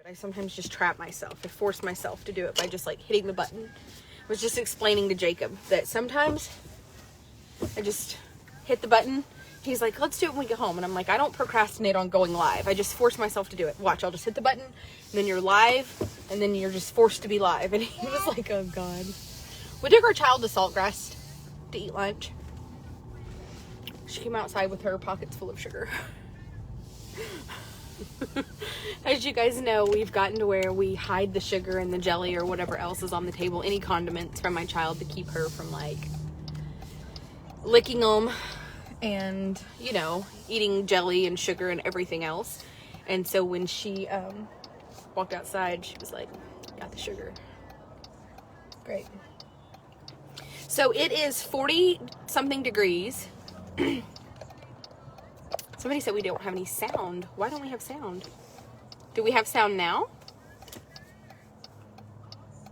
I sometimes just trap myself. I force myself to do it by just like hitting the button. I was just explaining to Jacob that sometimes I just hit the button. He's like, let's do it when we get home. And I'm like, I don't procrastinate on going live. I just force myself to do it. Watch, I'll just hit the button, and then you're live, and then you're just forced to be live. And he was like, oh God. We took our child to Saltgrass to eat lunch. She came outside with her pockets full of sugar. As you guys know, we've gotten to where we hide the sugar and the jelly or whatever else is on the table, any condiments from my child, to keep her from like licking them and, you know, eating jelly and sugar and everything else. And so when she walked outside, she was like, got the sugar. Great. So it is 40 something degrees. Somebody said we don't have any sound. Why don't we have sound? Do we have sound now?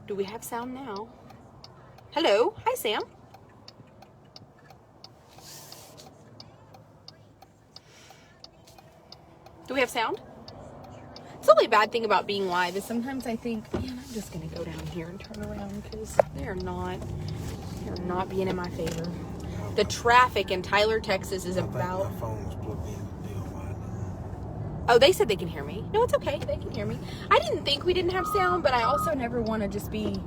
Do we have sound now? Hello? Hi, Sam. Do we have sound? It's the only bad thing about being live is sometimes I think, man, I'm just going to go down here and turn around because they're not being in my favor. The traffic in Tyler, Texas is about... My phone was plugged in to deal right now. Oh, they said they can hear me. No, it's okay. They can hear me. I didn't think we didn't have sound, but I also never want to just be,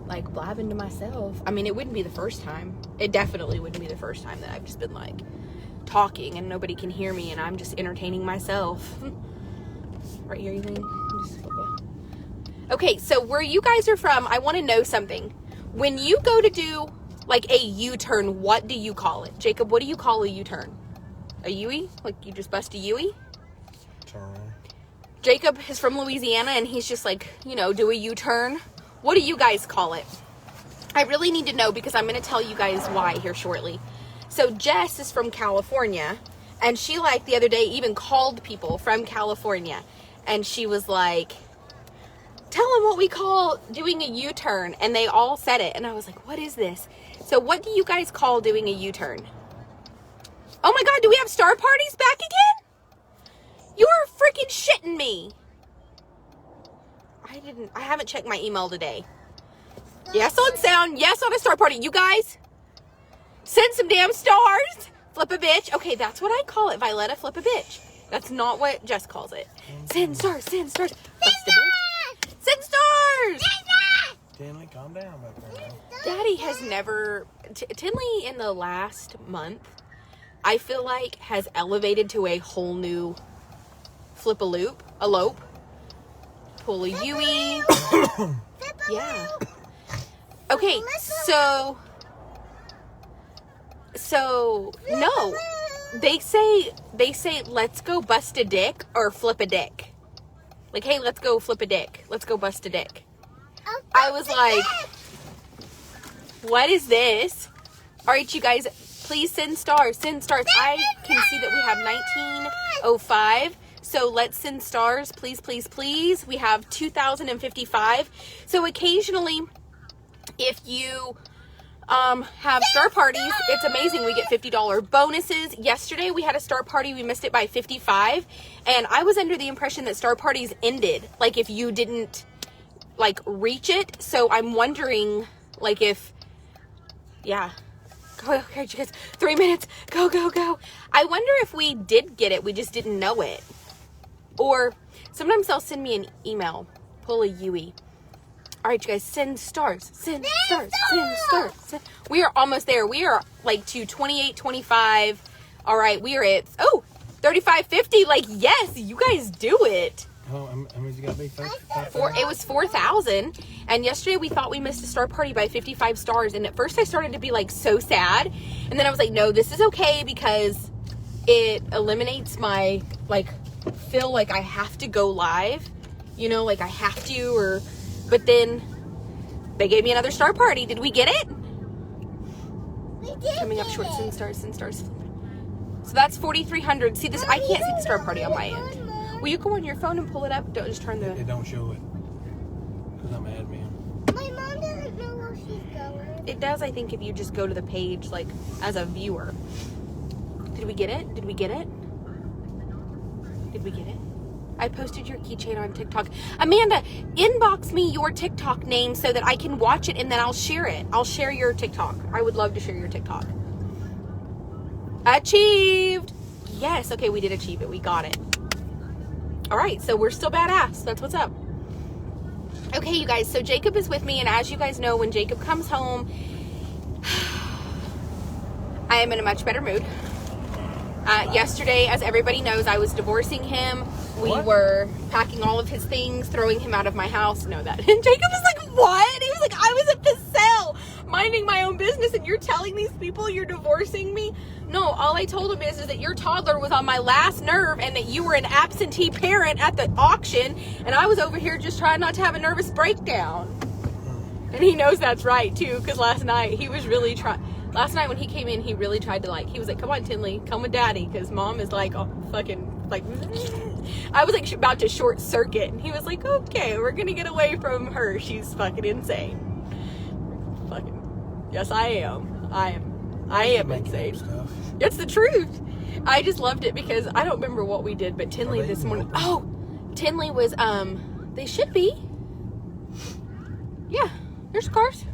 like, blabbing to myself. I meit wouldn't be the first time. It definitely wouldn't be the first time that I've just been, like, talking and nobody can hear me and I'm just entertaining myself. Right here, you think? Okay, so where you guys are from, I want to know something. When you go to do... like a U-turn, what do you call it? Jacob, what do you call a U-turn? A U-ey? Like you just bust a U-ey? Turn. Jacob is from Louisiana and he's just like, you know, do a U-turn. What do you guys call it? I really need to know because I'm going to tell you guys why here shortly. So Jess is from California and she like the other day even called people from California and she was like, tell them what we call doing a U-turn. And they all said it. And I was like, what is this? So what do you guys call doing a U-turn? Oh my God, do we have star parties back again? You're freaking shitting me. I haven't checked my email today. Yes on sound, yes on a star party. You guys, send some damn stars. Flip a bitch. Okay, that's what I call it, Violetta, flip a bitch. That's not what Jess calls it. Send stars, send stars. Bust a bitch. Send stars. Tinley, calm down back there. Daddy has never... Tinley in the last month, I feel like, has elevated to a whole new flip-a-loop, elope, pull a Yui. Yeah. Okay, so, no. They say, let's go bust a dick or flip a dick. Like, hey, let's go flip a dick. Let's go bust a dick. I was like, what is this? All right, you guys, please send stars. Send stars. I can see that we have 1905. So let's send stars. Please, please, please. We have 2,055. So occasionally, if you have star parties, it's amazing. We get $50 bonuses. Yesterday, we had a star party. We missed it by 55. And I was under the impression that star parties ended. Like, if you didn't... like reach it. So I'm wondering like if go, okay, you guys, 3 minutes, go. I wonder if we did get it, we just didn't know it. Or sometimes they'll send me an email, pull a Yui. All right, you guys, send stars. We are almost there. We are like to 28.25. All right, we are at 35.50. Like, yes, you guys do it. How much you got to be? It was 4,000. And yesterday we thought we missed a star party by 55 stars. And at first I started to be like so sad. And then I was like, no, this is okay because it eliminates my like feel like I have to go live. You know, like I have to but then they gave me another star party. Did we get it? We did. Coming up short, send stars. So that's 4,300. See this, I can't see the star party on my end. Will you go on your phone and pull it up? Don't just turn the... It don't show it. Because I'm admin. My mom doesn't know where she's going. It does, I think, if you just go to the page, like, as a viewer. Did we get it? I posted your keychain on TikTok. Amanda, inbox me your TikTok name so that I can watch it and then I'll share it. I'll share your TikTok. I would love to share your TikTok. Achieved. Yes. Okay, we did achieve it. We got it. All right. So we're still badass. That's what's up. Okay, you guys. So Jacob is with me. And as you guys know, when Jacob comes home, I am in a much better mood. Yesterday, as everybody knows, I was divorcing him. We were packing all of his things, throwing him out of my house. Know that. And Jacob was like, what? He was like, I was at the cell minding my own business and you're telling these people you're divorcing me? No, all I told him is that your toddler was on my last nerve and that you were an absentee parent at the auction and I was over here just trying not to have a nervous breakdown. And he knows that's right too, because last night he was really trying. Last night when he came in, he really tried to he was like, come on, Tinley, come with daddy, because mom is like, oh, fucking, like, I was like about to short circuit, and he was like, okay, we're gonna get away from her, she's fucking insane. Fucking, yes, I am insane. It's the truth. I just loved it because I don't remember what we did, but Tinley this morning, Tinley was, they should be. Yeah, there's cars.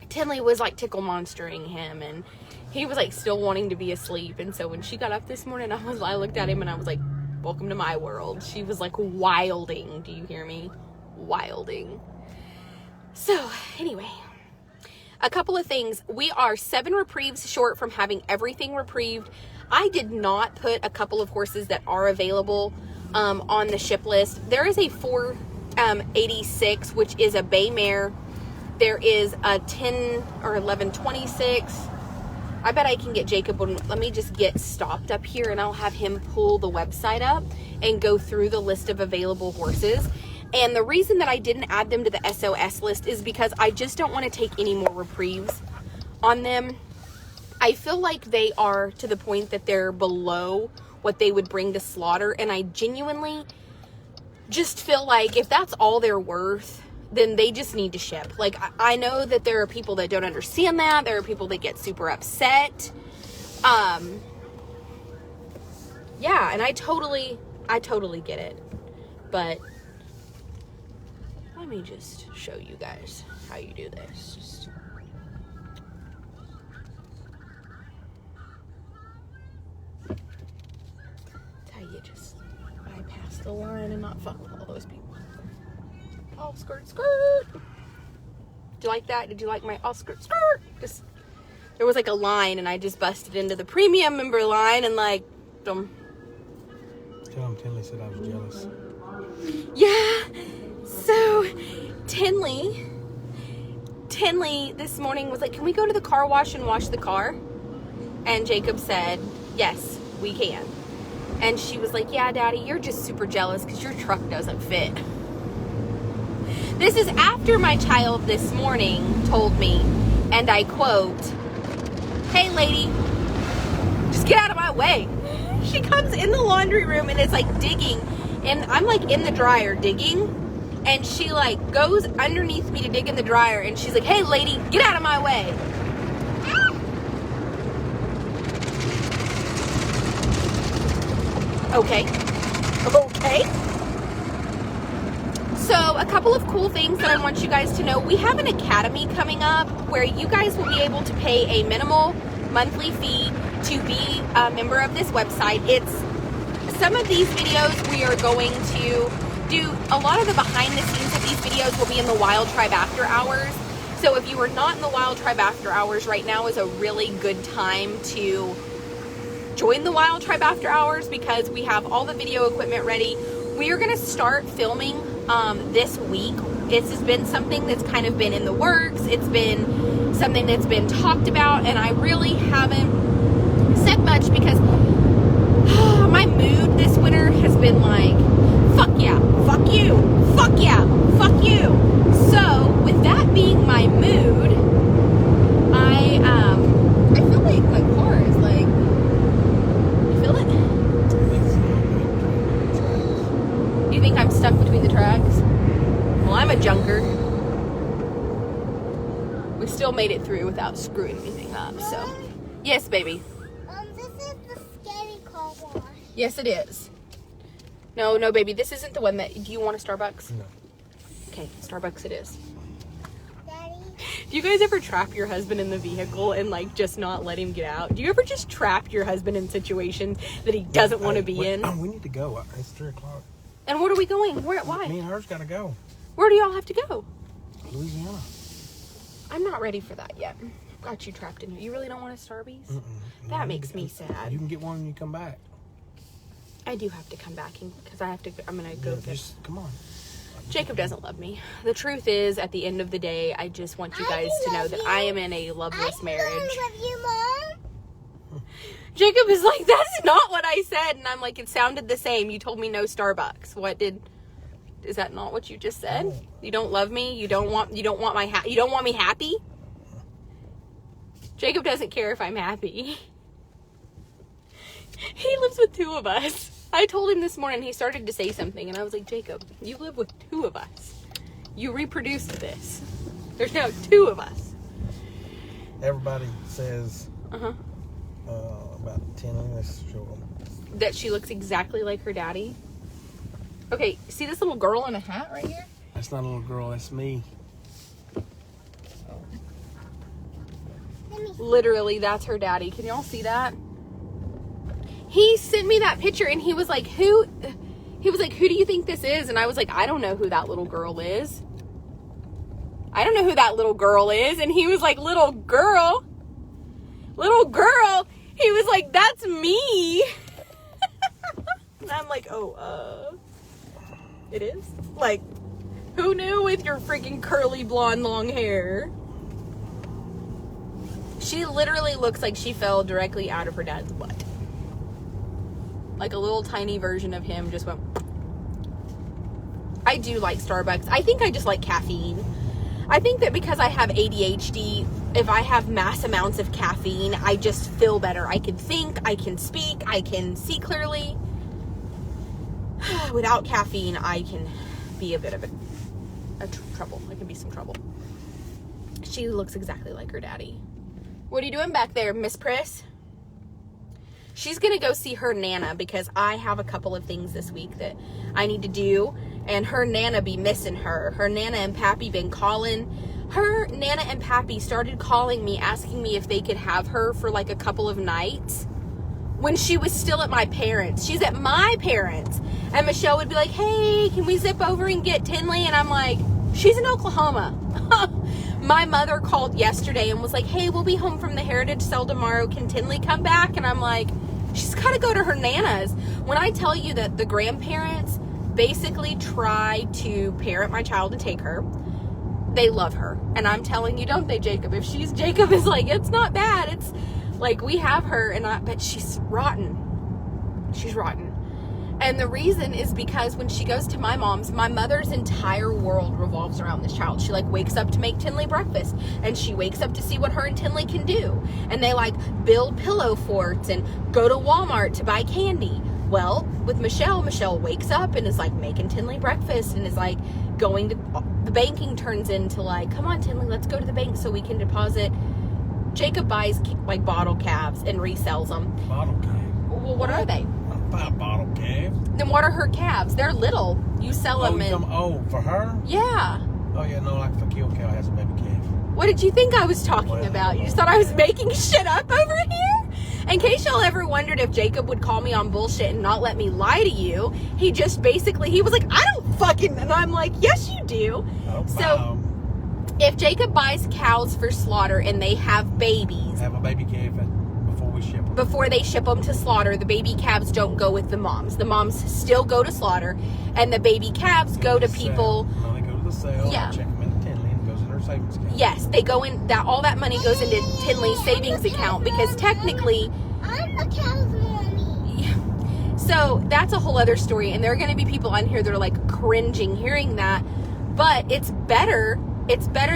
Tinley was like tickle monstering him and he was like still wanting to be asleep. And so when she got up this morning, I looked at him and I was like, welcome to my world. She was like wilding. Do you hear me? Wilding. So anyway, a couple of things. We are 7 reprieves short from having everything reprieved. I did not put a couple of horses that are available on the ship list. There is a 486, which is a bay mare. There is a 10 or 1126. I bet I can get Jacob. Let me just get stopped up here and I'll have him pull the website up and go through the list of available horses. And the reason that I didn't add them to the SOS list is because I just don't want to take any more reprieves on them. I feel like they are to the point that they're below what they would bring to slaughter. And I genuinely just feel like if that's all they're worth, then they just need to ship. Like, I know that there are people that don't understand that. There are people that get super upset. Yeah, and I totally get it. But let me just show you guys how you do this. That's how you just bypass the line and not fuck with all those people. Oh, skirt, skirt. Did you like that? Did you like my oh, skirt, skirt? Just, there was like a line and I just busted into the premium member line and like, them. Tell him Tinley said I was jealous. Yeah. So, Tinley this morning was like, can we go to the car wash and wash the car? And Jacob said, yes, we can. And she was like, yeah, Daddy, you're just super jealous because your truck doesn't fit. This is after my child this morning told me, and I quote, hey lady, just get out of my way. She comes in the laundry room and it's like digging, and I'm like in the dryer digging, and she like goes underneath me to dig in the dryer, and she's like, hey lady, get out of my way. Okay. So a couple of cool things that I want you guys to know. We have an academy coming up where you guys will be able to pay a minimal monthly fee to be a member of this website. It's some of these videos we are going to do. A lot of the behind the scenes of these videos will be in the Wild Tribe After Hours. So if you are not in the Wild Tribe After Hours, right now is a really good time to join the Wild Tribe After Hours because we have all the video equipment ready. We are going to start filming this week. This has been something that's kind of been in the works. It's been something that's been talked about, and I really haven't said much because my mood this winter has been like, fuck yeah, fuck you, fuck yeah, fuck you. So with that being my mood, I feel like my car is like, you feel it? You think I'm stuck between the tracks? Well, I'm a junker. We still made it through without screwing anything up, so. Yes, baby. This is the scary car wash. Yes, it is. No, baby. This isn't the one that... Do you want a Starbucks? No. Okay, Starbucks it is. Daddy. Do you guys ever trap your husband in the vehicle and, like, just not let him get out? Do you ever just trap your husband in situations that he doesn't want to be in? Oh, we need to go. It's 3 o'clock. And where are we going? Why? Me and her's got to go. Where do y'all have to go? Louisiana. I'm not ready for that yet. Got you trapped in here. You really don't want a Starbucks? Mm-mm. That makes me sad. You can get one when you come back. I do have to come back because I'm going to go get... Just come on. Jacob doesn't love me. The truth is, at the end of the day, I just want you guys to know that I am in a loveless marriage. I love you, Mom. Jacob is like, that's not what I said. And I'm like, it sounded the same. You told me no Starbucks. Is that not what you just said? No. You don't love me? You don't want me happy? Jacob doesn't care if I'm happy. He lives with 2 of us. I told him this morning, he started to say something, and I was like, Jacob, you live with 2 of us. You reproduced this. There's now 2 of us. Everybody says Uh-huh. about Tinley. Let's show them. That she looks exactly like her daddy. Okay, see this little girl in a hat right here? That's not a little girl. That's me. Literally, that's her daddy. Can y'all see that? He sent me that picture and he was like, who do you think this is? And I was like, I don't know who that little girl is. I don't know who that little girl is. And he was like, little girl. He was like, that's me. And I'm like, it is? Like, who knew with your freaking curly blonde long hair? She literally looks like she fell directly out of her dad's butt. Like a little tiny version of him just went. I do like Starbucks. I think I just like caffeine. I think that because I have ADHD, if I have mass amounts of caffeine, I just feel better. I can think, I can speak, I can see clearly. Without caffeine, I can be a bit of trouble. I can be some trouble. She looks exactly like her daddy. What are you doing back there, Miss Priss? She's going to go see her Nana because I have a couple of things this week that I need to do. And her Nana be missing her. Her Nana and Pappy been calling. Her Nana and Pappy started calling me, asking me if they could have her for like a couple of nights when she was still at my parents'. She's at my parents'. And Michelle would be like, hey, can we zip over and get Tinley? And I'm like, she's in Oklahoma. My mother called yesterday and was like, hey, we'll be home from the Heritage Sale tomorrow. Can Tinley come back? And I'm like, she's got to go to her Nana's. When I tell you that the grandparents basically try to parent my child and take her, they love her. And I'm telling you, don't they, Jacob? If Jacob is like, it's not bad. It's like, we have her, but she's rotten. She's rotten. And the reason is because when she goes to my mom's, my mother's entire world revolves around this child. She like wakes up to make Tinley breakfast, and she wakes up to see what her and Tinley can do. And they like build pillow forts and go to Walmart to buy candy. Well, with Michelle wakes up and is like making Tinley breakfast and is like going to, the banking turns into like, come on Tinley, let's go to the bank so we can deposit. Jacob buys like bottle calves and resells them. Bottle calves? Well, what are they? Buy a bottle calf. Then what are her calves? They're little. You sell them for her? Yeah. Oh yeah, no, like if a kill cow has a baby calf. What did you think I was talking about? You just thought I was making shit up over here? In case y'all ever wondered if Jacob would call me on bullshit and not let me lie to you, he just basically, he was like, I don't fucking, and I'm like, yes you do. Oh, so, wow. If Jacob buys cows for slaughter and they have babies. Have a baby calf before we ship them. Before they ship them to slaughter, the baby calves don't go with the moms. The moms still go to slaughter, and the baby calves go to people. No, they go to the sale. Yeah. Check them in Tinley and it goes in her savings account. Yes, they go in, that all that money goes into Tinley's savings account because technically. I'm a cow's mommy. So that's a whole other story, and there are going to be people on here that are like cringing hearing that, but it's better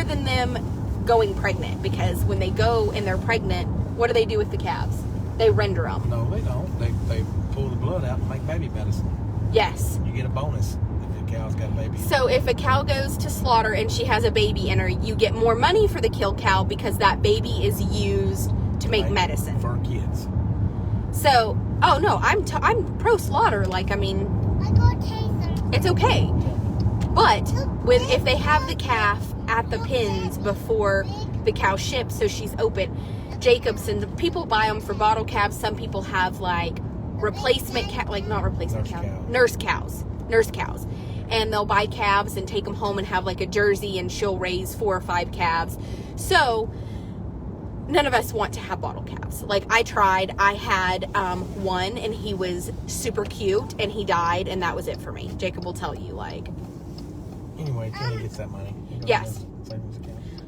than them going pregnant, because when they go and they're pregnant, what do they do with the calves? They render them. No, they don't. They pull the blood out and make baby medicine. Yes. You get a bonus if the cow's got a baby. So if a cow goes to slaughter and she has a baby in her, you get more money for the kill cow because that baby is used to make medicine. For kids. So, oh no, I'm pro slaughter. Like, I mean, go taste them. It's okay. But if they have the calf at the pens before the cow ships, so she's open, Jacobson, people buy them for bottle calves. Some people have like replacement nurse cows. And they'll buy calves and take them home and have like a Jersey, and she'll raise 4 or 5 calves. So none of us want to have bottle calves. Like, I tried. I had one, and he was super cute, and he died, and that was it for me. Jacob will tell you, like. Anyway, Tinley gets that money. Yes.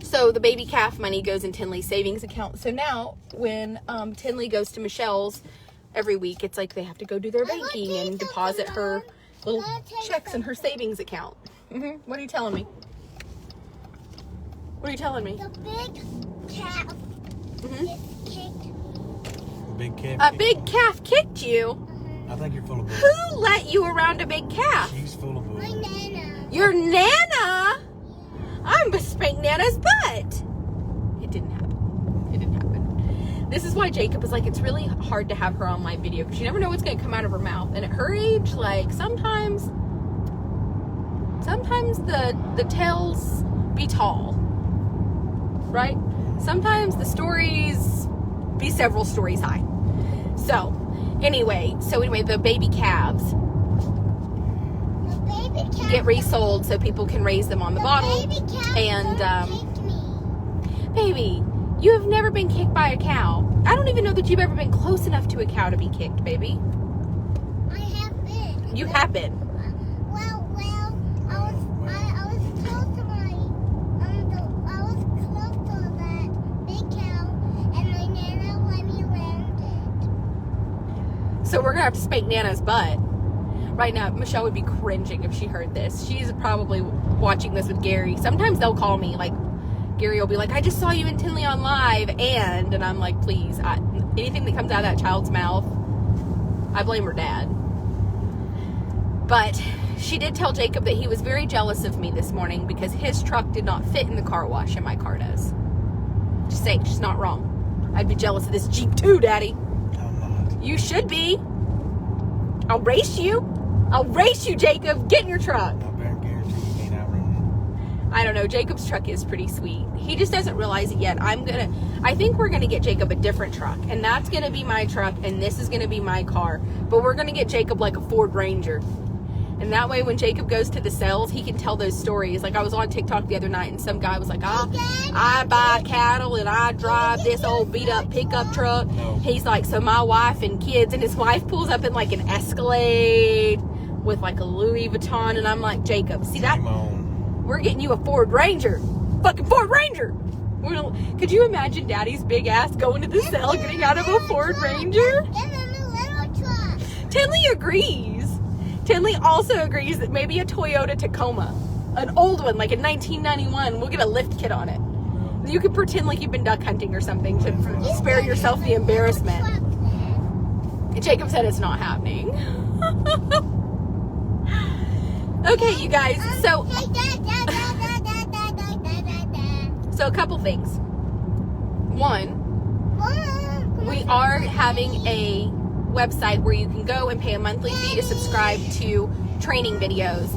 So the baby calf money goes in Tinley's savings account. So now when Tinley goes to Michelle's every week, it's like they have to go do their banking and deposit her little checks in her savings account. What are you telling me? What are you telling me? The big calf is kicked. Big calf. A big calf kicked you? I think you're full of bull. Who let you around a big calf? She's full of bull. My Nana. Your Nana? I'm gonna spank Nana's butt. It didn't happen. It didn't happen. This is why Jacob is like, it's really hard to have her on live video because you never know what's gonna come out of her mouth. And at her age, like sometimes the tales be tall, right? Sometimes the stories be several stories high. So anyway, the baby calves get resold so people can raise them on the bottle. And baby, you have never been kicked by a cow. I don't even know that you've ever been close enough to a cow to be kicked, baby. I have been. You have been. I was close to that big cow, and my Nana let me around it. So we're gonna have to spank Nana's butt. Right now, Michelle would be cringing if she heard this. She's probably watching this with Gary. Sometimes they'll call me, like, Gary will be like, I just saw you in Tinley on live, and I'm like, please, anything that comes out of that child's mouth, I blame her dad. But she did tell Jacob that he was very jealous of me this morning because his truck did not fit in the car wash and my car does. Just saying, she's not wrong. I'd be jealous of this Jeep too, Daddy. I'm not. You should be. I'll race you. I'll race you, Jacob. Get in your truck. I better guarantee you ain't outrunning. I don't know. Jacob's truck is pretty sweet. He just doesn't realize it yet. I think we're going to get Jacob a different truck. And that's going to be my truck. And this is going to be my car. But we're going to get Jacob like a Ford Ranger. And that way when Jacob goes to the sales, he can tell those stories. Like I was on TikTok the other night and some guy was like, I buy cattle and I drive this old beat up pickup truck. No. He's like, so my wife and kids, and his wife pulls up in like an Escalade with like a Louis Vuitton. And I'm like, Jacob, see that? Dream on. We're getting you a Ford Ranger. Fucking Ford Ranger. Could you imagine Daddy's big ass going to the sale getting out of a Ford Ranger? And then a little truck. Tinley agrees. Tinley also agrees that maybe a Toyota Tacoma, an old one, like a 1991, we'll get a lift kit on it. You could pretend like you've been duck hunting or something to spare yourself the embarrassment. And Jacob said it's not happening. Okay, you guys, so a couple things. One, we are having a website where you can go and pay a monthly fee to subscribe to training videos.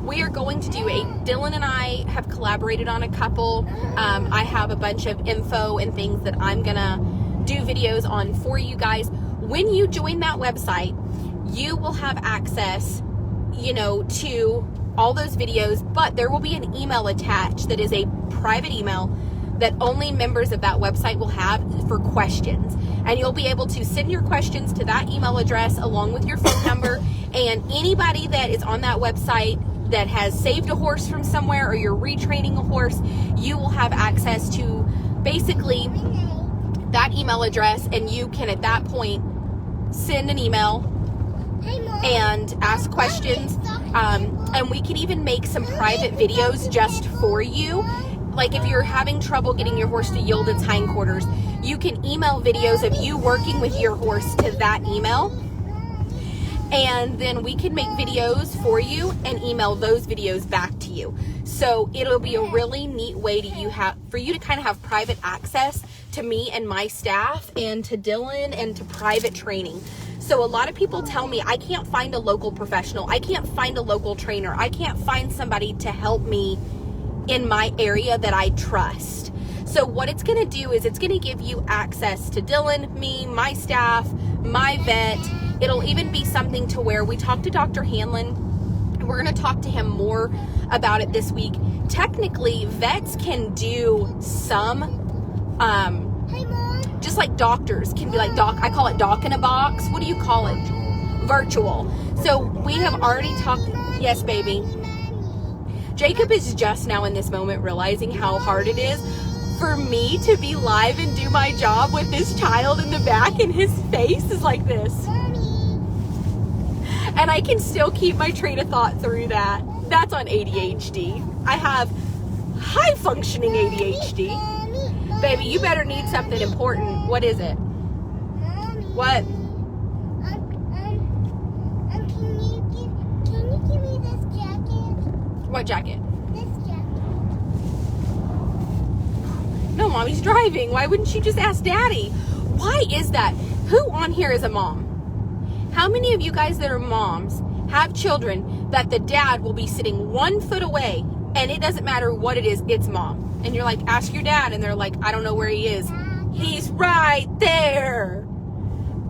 We are going to do Dylan and I have collaborated on a couple. I have a bunch of info and things that I'm gonna do videos on for you guys. When you join that website, you will have access, to all those videos, but there will be an email attached that is a private email that only members of that website will have for questions. And you'll be able to send your questions to that email address along with your phone number. And anybody that is on that website that has saved a horse from somewhere or you're retraining a horse, you will have access to basically that email address, and you can at that point send an email and ask questions. And we can even make some private videos just for you. Like if you're having trouble getting your horse to yield its hindquarters, you can email videos of you working with your horse to that email. And then we can make videos for you and email those videos back to you. So it'll be a really neat way for you to kind of have private access to me and my staff and to Dylan and to private training. So a lot of people tell me I can't find a local professional. I can't find a local trainer. I can't find somebody to help me in my area that I trust. So what it's going to do is it's going to give you access to Dylan, me, my staff, my vet. It'll even be something to where we talk to Dr. Hanlon. We're going to talk to him more about it this week. Technically, vets can do some, just like doctors can be like I call it doc in a box. What do you call it? Virtual. So we have already talked. Yes, baby. Jacob is just now in this moment realizing how hard it is for me to be live and do my job with this child in the back, and his face is like this. And I can still keep my train of thought through that. That's on ADHD. I have high functioning ADHD. Baby, you better need something important. What is it? What? Can you give me this jacket? What jacket? This jacket. No, Mommy's driving. Why wouldn't you just ask Daddy? Why is that? Who on here is a mom? How many of you guys that are moms have children that the dad will be sitting 1 foot away, and it doesn't matter what it is, it's mom? And you're like, ask your dad, and they're like, I don't know where he is. He's right there.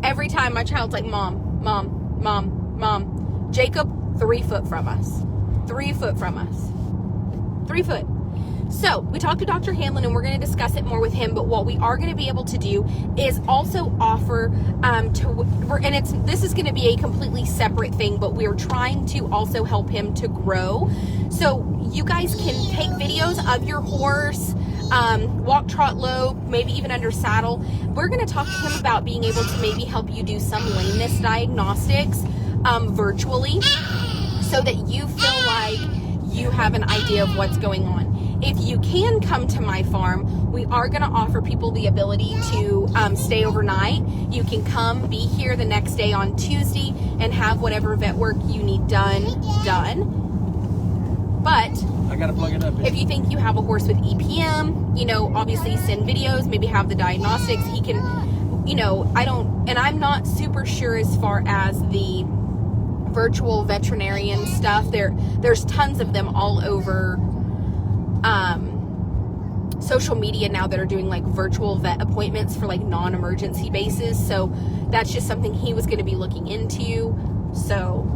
Every time my child's like, Mom, Mom, Mom, Mom. Jacob, 3 foot from us. 3 foot from us. 3 foot. So we talked to Dr. Hanlon, and we're going to discuss it more with him. But what we are going to be able to do is also offer this is going to be a completely separate thing, but we're trying to also help him to grow. So you guys can take videos of your horse, walk, trot, low, maybe even under saddle. We're going to talk to him about being able to maybe help you do some lameness diagnostics virtually, so that you feel like you have an idea of what's going on. If you can come to my farm, we are going to offer people the ability to stay overnight. You can come, be here the next day on Tuesday, and have whatever vet work you need done. But I gotta plug it up. if you think you have a horse with EPM, obviously send videos, maybe have the diagnostics. He can, I'm not super sure as far as the virtual veterinarian stuff. There's tons of them all over social media now that are doing like virtual vet appointments for like non-emergency basis. So that's just something he was going to be looking into. So,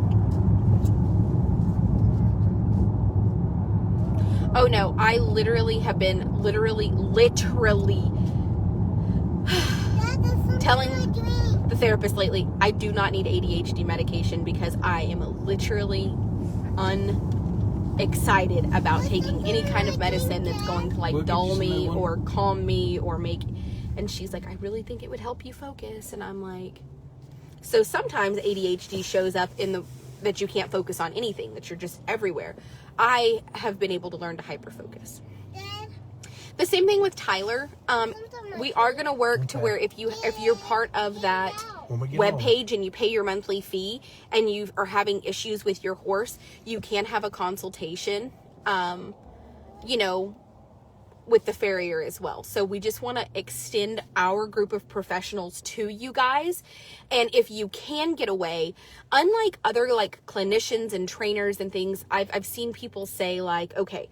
oh no, I literally have been literally telling the therapist lately, I do not need ADHD medication because I am literally excited about taking any kind of medicine that's going to like dull me or calm me or make, and she's like, I really think it would help you focus. And I'm like, so sometimes ADHD shows up in that you can't focus on anything, that you're just everywhere. I have been able to learn to hyperfocus. The same thing with Tyler. We are going to work to where if you're part of that web page and you pay your monthly fee and you are having issues with your horse, you can have a consultation, with the farrier as well. So we just want to extend our group of professionals to you guys. And if you can get away, unlike other like clinicians and trainers and things, I've seen people say like, okay,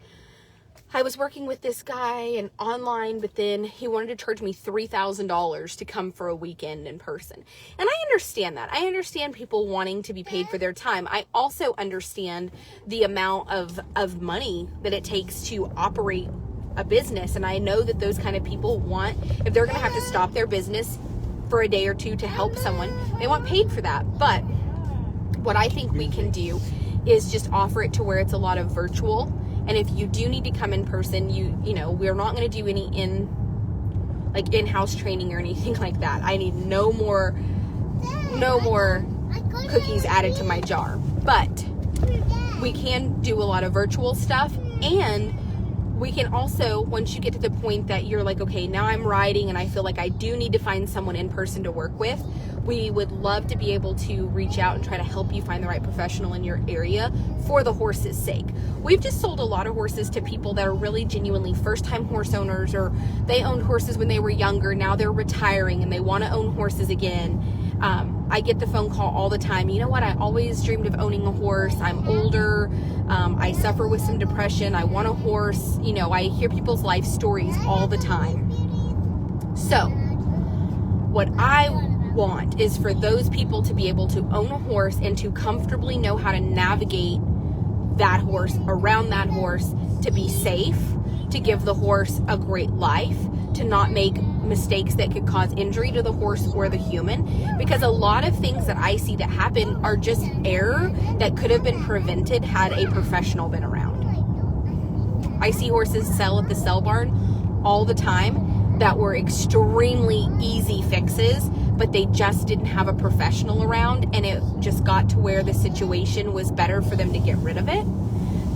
I was working with this guy and online, but then he wanted to charge me $3,000 to come for a weekend in person. And I understand that. I understand people wanting to be paid for their time. I also understand the amount of money that it takes to operate a business. And I know that those kind of people want, if they're going to have to stop their business for a day or two to help someone, they want paid for that. But what I think we can do is just offer it to where it's a lot of virtual. And if you do need to come in person, we're not going to do any in-house training or anything like that. I need no more cookies added to my jar. But we can do a lot of virtual stuff, and we can also, once you get to the point that you're like, okay, now I'm riding and I feel like I do need to find someone in person to work with, we would love to be able to reach out and try to help you find the right professional in your area for the horse's sake. We've just sold a lot of horses to people that are really genuinely first-time horse owners, or they owned horses when they were younger, now they're retiring and they want to own horses again. I get the phone call all the time. You know what? I always dreamed of owning a horse. I'm older. I suffer with some depression. I want a horse. You know, I hear people's life stories all the time. So what I want is for those people to be able to own a horse and to comfortably know how to navigate that horse, around that horse, to be safe, to give the horse a great life, to not make mistakes that could cause injury to the horse or the human, because a lot of things that I see that happen are just error that could have been prevented had a professional been around. I see horses sell at the sell barn all the time that were extremely easy fixes, but they just didn't have a professional around, and it just got to where the situation was better for them to get rid of it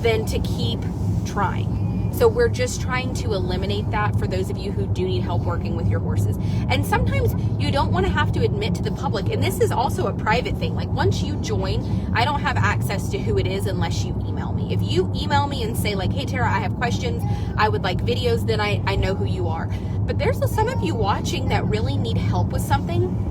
than to keep trying. So we're just trying to eliminate that for those of you who do need help working with your horses. And sometimes you don't want to have to admit to the public, and this is also a private thing. Like, once you join, I don't have access to who it is unless you email me. If you email me and say like, hey Tara, I have questions, I would like videos, then I know who you are. But there's some of you watching that really need help with something,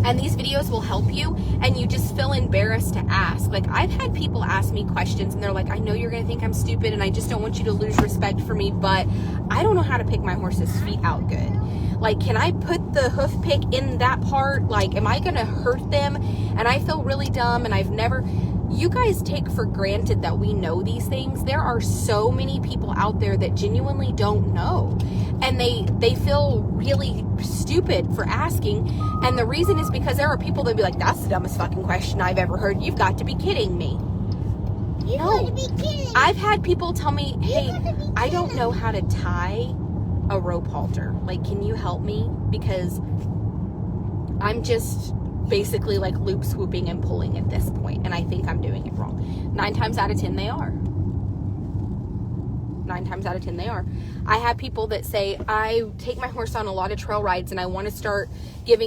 and these videos will help you, and you just feel embarrassed to ask. Like, I've had people ask me questions and they're like, I know you're gonna think I'm stupid and I just don't want you to lose respect for me, but I don't know how to pick my horse's feet out good. Like, can I put the hoof pick in that part? Like, am I gonna hurt them? And I feel really dumb, and I've never... You guys take for granted that we know these things. There are so many people out there that genuinely don't know, and they feel really stupid for asking. And the reason is because there are people that be like, that's the dumbest fucking question I've ever heard. You've got to be kidding me. You gotta be kidding. I've had people tell me, hey, I don't know how to tie a rope halter. Like, can you help me? Because I'm just basically like loop swooping and pulling at this point, and I think I'm doing it wrong. 9 times out of 10 they are. 9 times out of 10 they are. I have people that say, I take my horse on a lot of trail rides and I want to start giving